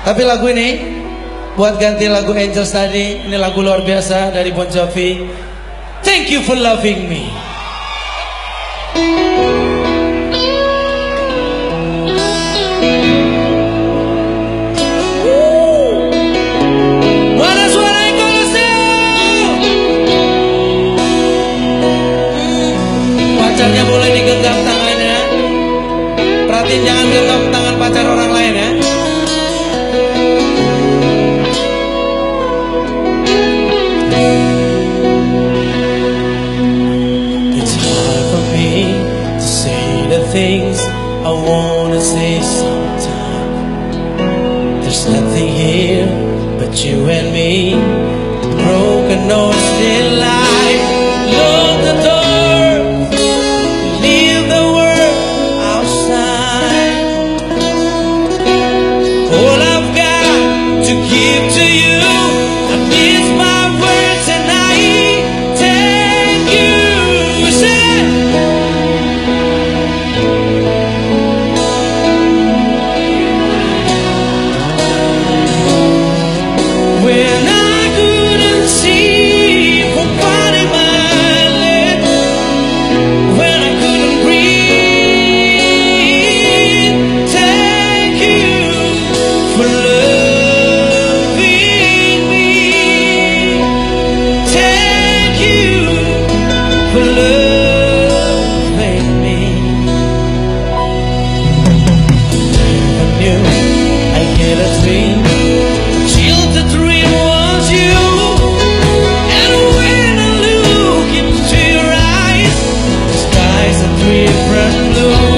Tapi lagu ini buat ganti lagu Angels tadi. Ini lagu luar biasa dari Bon Jovi. Thank you for loving me. Mana suara Kolosseum? Pacarnya boleh digenggam tangannya. Perhatiin jangan genggam tangan pacar orang lain ya. Things I wanna say sometime. There's nothing here but you and me. Broken or still alive. Lock the door, leave the world outside. All I've got to give to you, I miss my words and I thank you. Say when I couldn't see for what in my lips, when I couldn't breathe, thank you for loving me. Thank you for loving me. I knew I get a dream. The dream was you, and when I look into your eyes, the skies are different blue.